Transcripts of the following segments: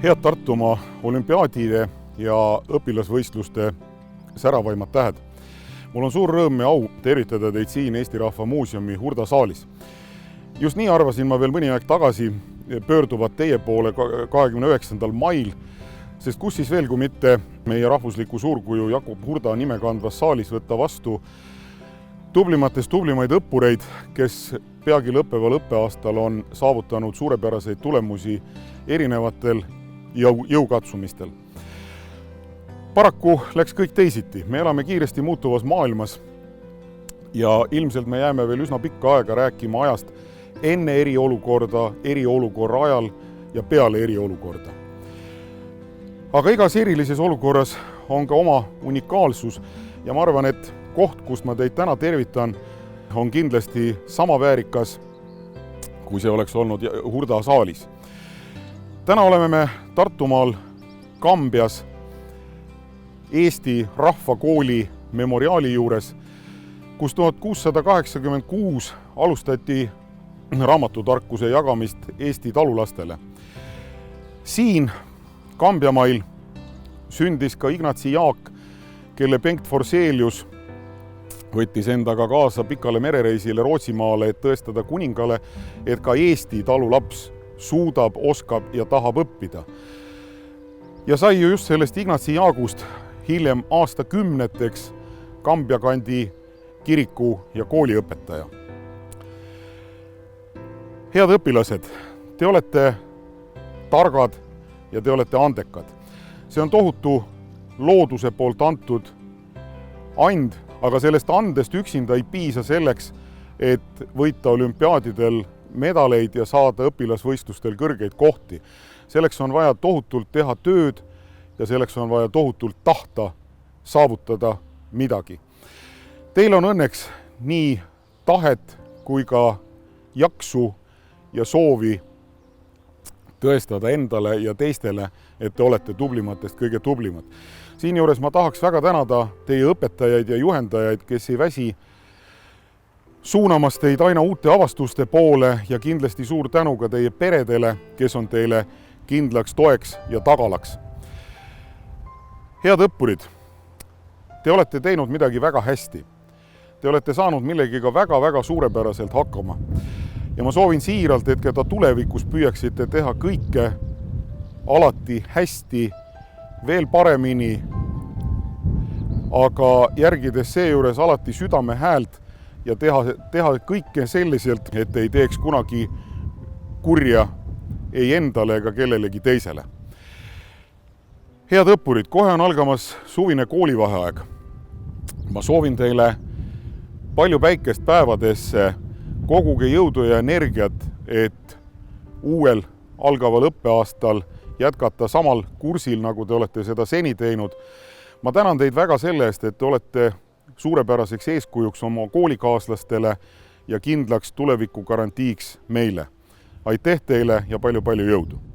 Head Tartumaa olümpiaadide ja õpilasvõistluste säravaimad tähed. Mul on suur rõõm ja au tervitada teid siin Eesti Rahva Muuseumi Hurda saalis. Just nii arvasin ma veel mõni aeg tagasi pöörduvad teie poole 29. mail, sest kus siis veel, kui mitte meie rahvusliku suurkuju Jakub Hurda nime kandvas saalis võtta vastu tublimatest tublimaid õppureid, kes peagi lõppeval õppeaastal on saavutanud suurepäraseid tulemusi erinevatel jõukatsumistel. Paraku läks kõik teisiti. Me elame kiiresti muutuvas maailmas ja ilmselt me jääme veel üsna pikka aega rääkima ajast enne eriolukorda, eriolukorra ajal ja peale eriolukorda. Aga igas erilises olukorras on ka oma unikaalsus ja ma arvan, et koht, kust ma teid täna tervitan, on kindlasti sama väärikas, kui see oleks olnud Hurda saalis. Täna oleme me Tartumaal Kambjas Eesti Rahvakooli memoriaali juures, kus 1686 alustati raamatutarkuse jagamist Eesti talulastele. Siin Kambjamail sündis ka Ignatsi Jaak, kelle Bengt Forselius võttis endaga kaasa pikale merereisile Rootsimaale, et tõestada kuningale, et ka Eesti talulaps suudab, oskab ja tahab õppida. Ja sai ju just sellest Ignatsi Jaagust hiljem aastakümneteks Kambja kandi kiriku ja kooliõpetaja. Head õpilased, te olete targad ja te olete andekad. See on tohutu looduse poolt antud and, aga sellest andest üksinda ei piisa selleks, et võita olümpiaadidel medaleid ja saada õpilasvõistlustel kõrgeid kohti. Selleks on vaja tohutult teha tööd ja selleks on vaja tohutult tahta saavutada midagi. Teil on õnneks nii tahet kui ka jaksu ja soovi tõestada endale ja teistele, et te olete tublimatest kõige tublimad. Siinjuures ma tahaks väga tänada teie õpetajaid ja juhendajaid, kes ei väsi suunamas teid aina uute avastuste poole ja kindlasti suur tänu ka teie peredele, kes on teile kindlaks toeks ja tagalaks. Head õppurid, te olete teinud midagi väga hästi. Te olete saanud millegiga väga-väga suurepäraselt hakkama. Ja ma soovin siiralt, et ka tulevikus püüaksite teha kõike alati hästi, veel paremini, aga järgides seejuures alati südame häält ja teha kõike selliselt, et ei teeks kunagi kurja ei endale ega kellelegi teisele. Head õppurid, kohe on algamas suvine koolivaheaeg. Ma soovin teile palju päikest päevadesse, koguge jõudu ja energiat, et uuel algaval õppeaastal jätkata samal kursil, nagu te olete seda seni teinud. Ma tänan teid väga selle eest, et te olete suurepäraseks eeskujuks oma koolikaaslastele ja kindlaks tuleviku garantiiks meile. Aitäh teile ja palju-palju jõudu!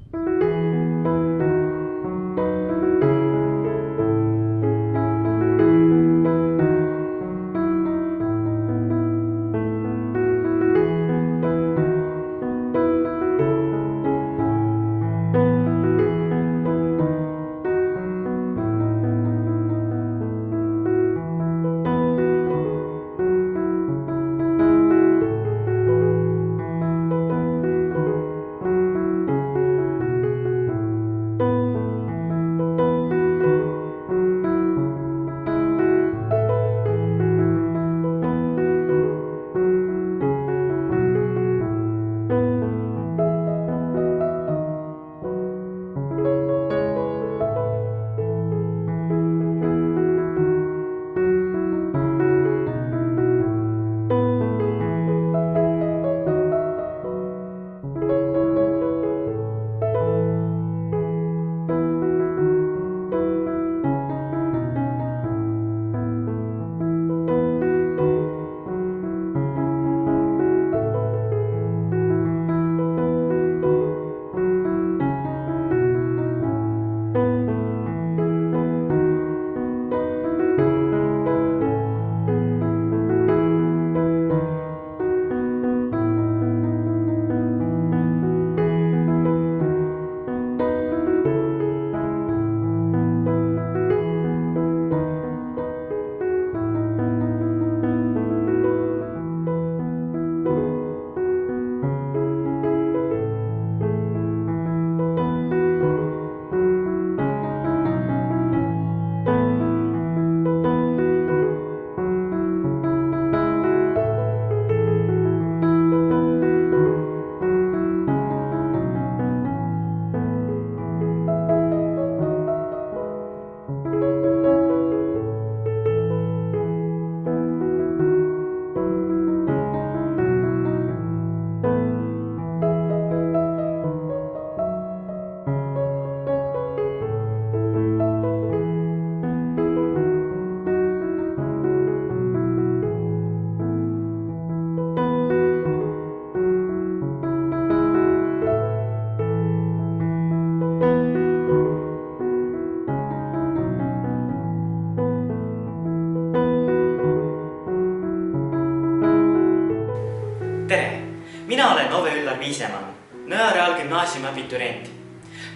Mina olen Ove Üllar Viisemann, Nõa Reaalgümnaasiumi abiturient.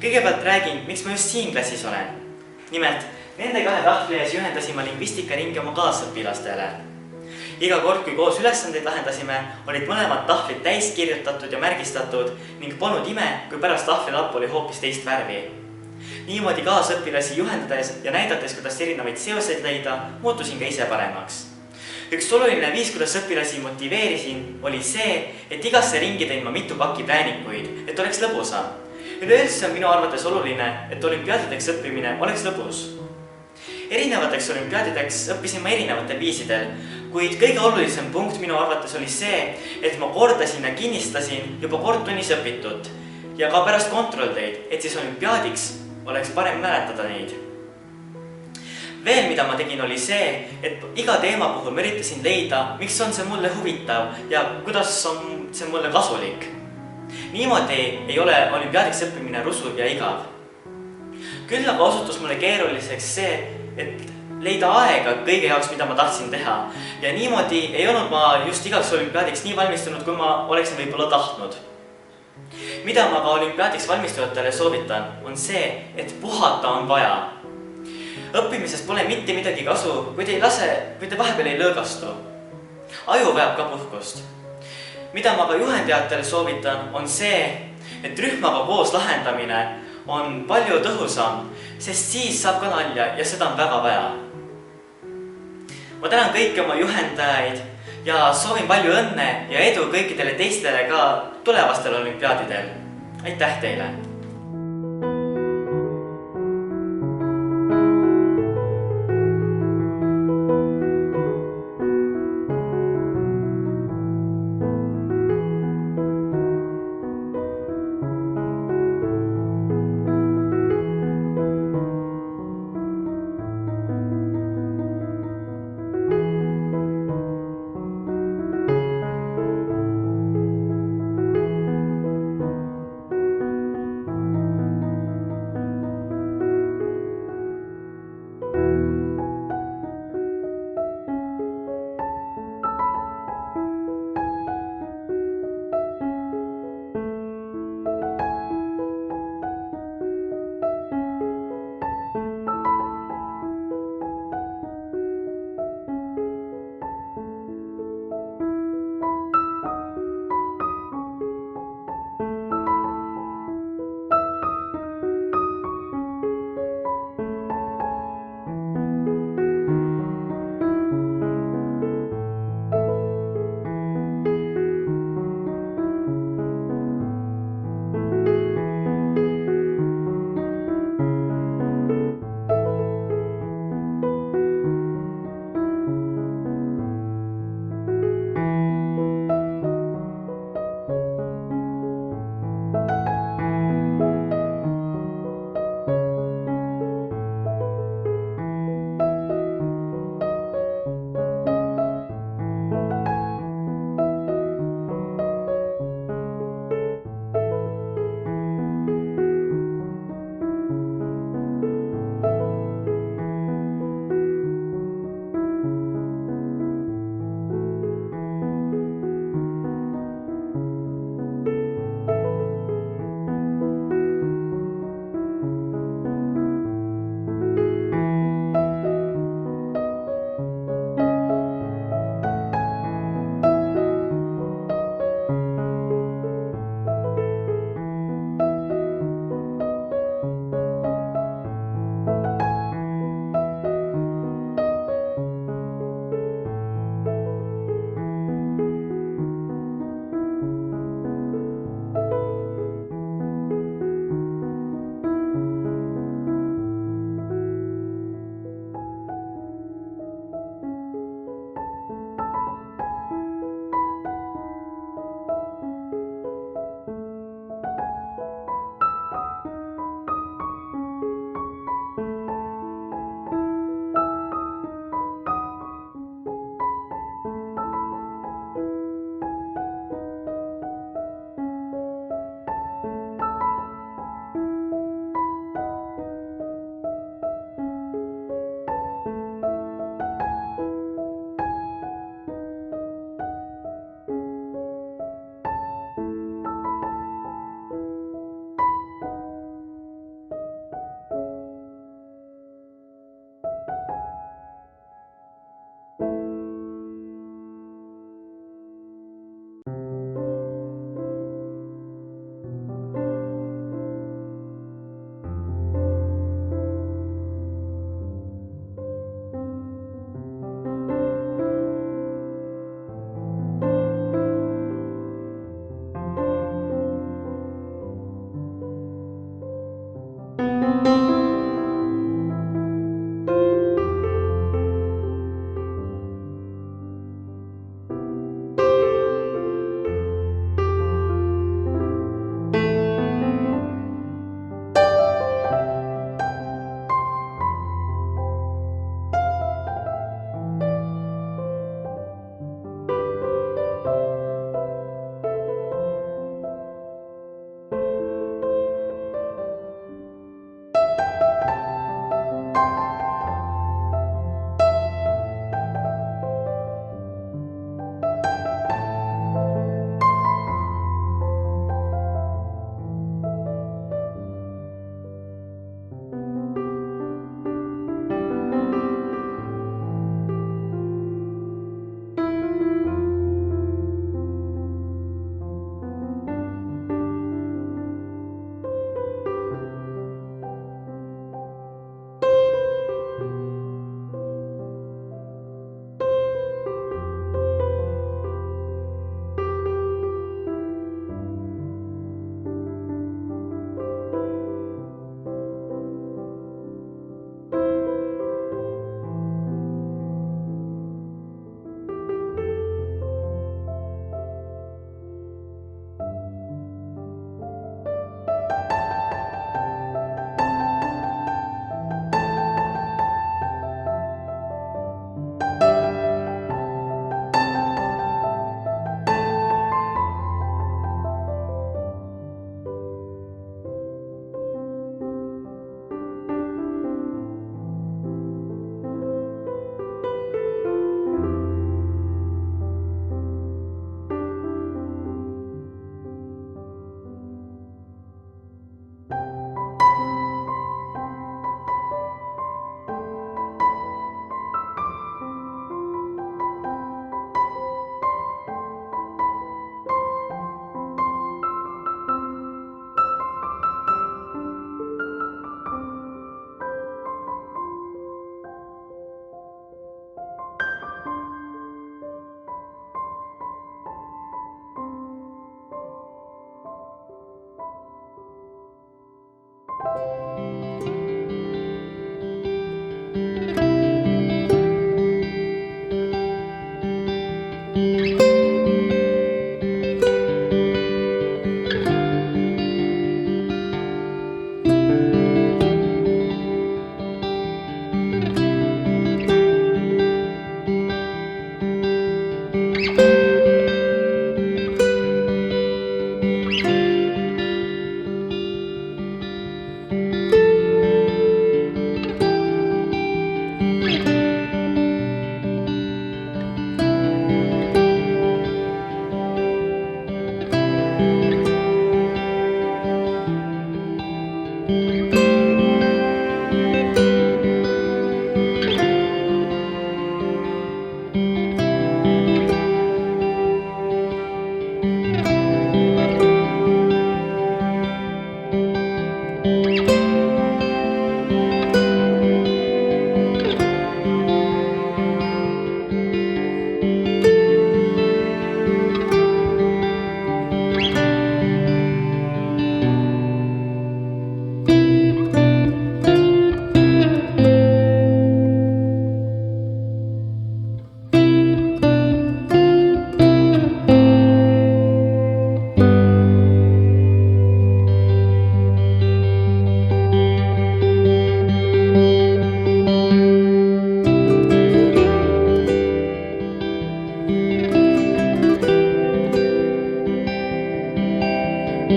Kõigepealt räägin, miks ma just siin klassis olen. Nimelt, nende 2 tahvli ees juhendasin ma lingvistikaringi oma kaasõpilastele. Iga kord, kui koos ülesandeid lahendasime, olid mõlemad tahvlid täis kirjutatud ja märgistatud ning polnud ime, kui pärast tahvlilappu oli hoopis teist värvi. Niimoodi kaasõpilasi juhendades ja näidates, kuidas erinevaid seoseid leida, muutusin ka ise paremaks. Üks oluline viis, kuidas õpilasi motiveerisin, oli see, et igasse ringi tõin ma mitu pakki präänikuid, et oleks lõbusam. Üleüldse on minu arvates oluline, et olümpiaadideks õppimine oleks lõbus. Erinevateks olümpiaadideks õppisin ma erinevatel viisidel, kuid kõige olulisem punkt minu arvates oli see, et ma kordasin ja kinnistasin juba kord tunnis õpitut ja ka pärast kontrollteid, et siis olümpiaadiks oleks parem mäletada neid. Veel, mida ma tegin, oli see, et iga teema puhul ma üritasin leida, miks on see mulle huvitav ja kuidas on see mulle kasulik. Niimoodi ei ole olümpiaadiks õppimine rusuv ja igav. Küll aga osutus mulle keeruliseks see, et leida aega kõige jaoks, mida ma tahtsin teha. Ja niimoodi ei olnud ma just igaks olümpiaadiks nii valmistunud, kui ma oleksin võib-olla tahtnud. Mida ma ka olümpiaadiks valmistujatele soovitan, on see, et puhata on vaja. Õppimisest pole mitte midagi kasu, kui te vahepeal ei lõõgastu. Aju vajab ka puhkust. Mida ma ka juhendajatele soovitan, on see, et rühmaga koos lahendamine on palju tõhusam, sest siis saab ka nalja ja seda on väga vaja. Ma tänan kõiki oma juhendajaid ja soovin palju õnne ja edu kõikidele teistele ka tulevastel olümpiaadidel. Aitäh teile!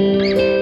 Thank you.